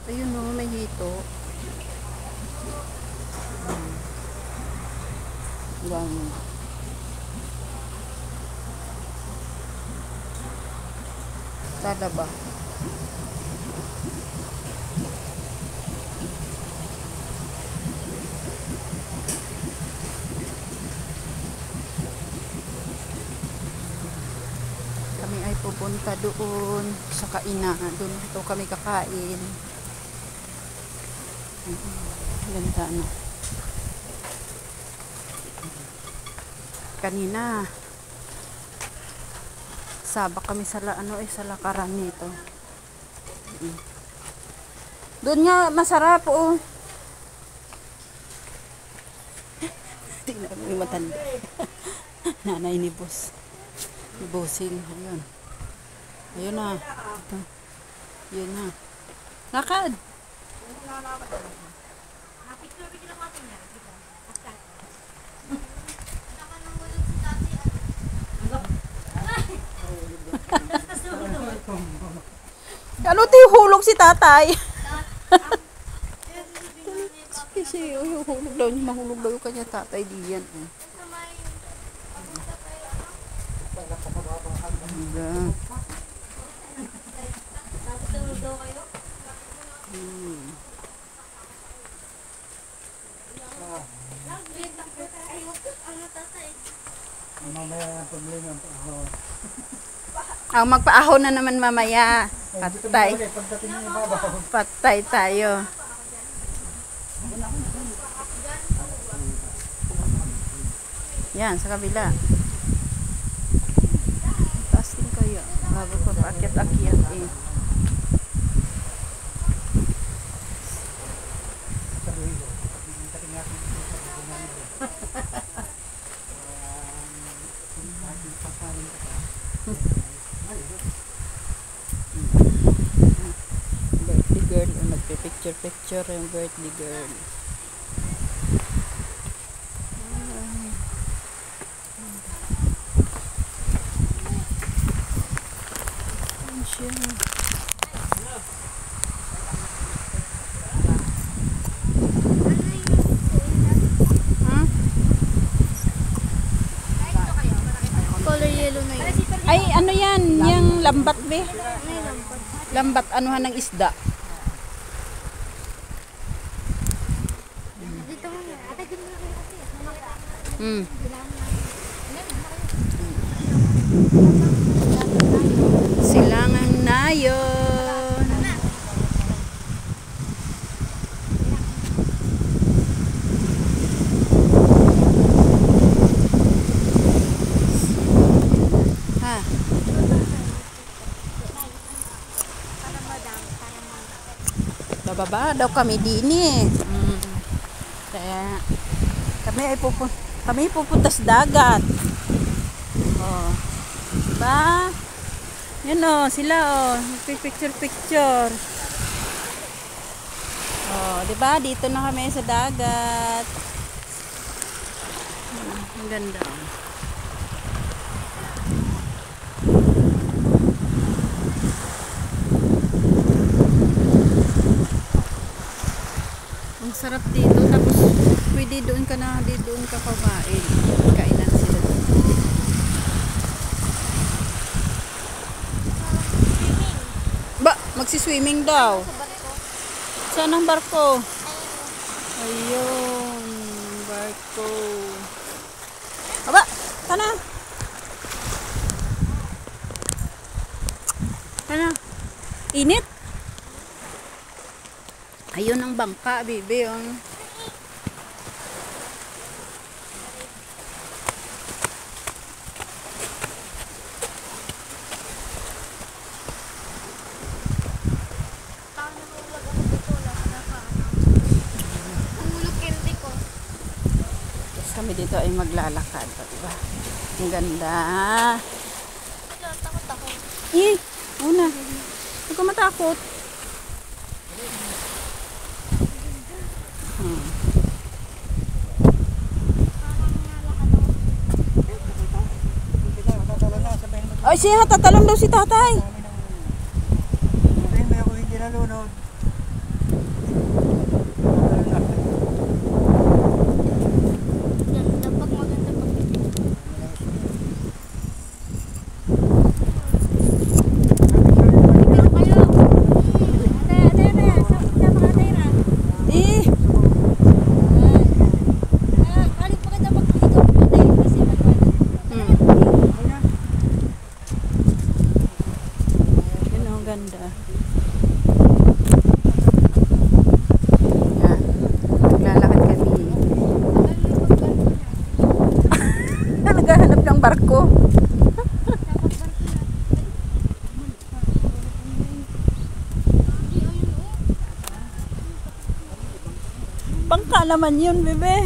Ayun o, may hito. Dami. Talaba. Kami ay pupunta doon sa kainan. Doon ito kami kakain. Ganda na. Kanina sabak kami sa sa lakaran nito. Doon nga masarap oh. Tingnan mo yung matanda. Nanay ni boss. Ni bossing. Ayun. Ayun na. Ito. Ayun na. Lakad. Ano hulog si tatay? Kasi hulog daw niya, mahulog daw yung kanya tatay diyan. Ang magpaahon na naman mamaya. Patay. Patay tayo. Yan, sa kabila. Taas din kayo. Bago pa paakyat-akyat eh. Birthday girl, nagpe-picture yung birthday girl. Color yellow na yun. Ay, ano yan? Yung lambat be? Lambat, anuhan ng isda. Dito mo na. Ate, dito mo kasi. Silangang nayon. Ha? Bababa daw kami din eh. Kaya kami pupunta sa dagat. Oh. Diba? Yan oh, sila oh, picture. Oh, 'di ba? Dito na kami sa dagat. Ang ganda. Ang sarap dito, tapos pwede doon ka kumain. Kainan sila doon. Ba, magsiswimming daw. Saan ang barko? Ayun, barko. Aba, kana. Init. Ayun ang bangka, bibi. Kami dito ay maglalakad, diba? Ang ganda. Takot ako. Una. Huwag ka matakot. Ay, siya tatalon daw si tatay. Hindi ako hindi nalunod. Ganda pag maganda pag. Dito kayo. Ate, sama ka tayo na. Eh, Aling pa kita mag-dito kasi magpapalala. yun ang ganda. Yan. Naglalakad kami. Naghahanap ng barko. Bangka naman yun, bebe.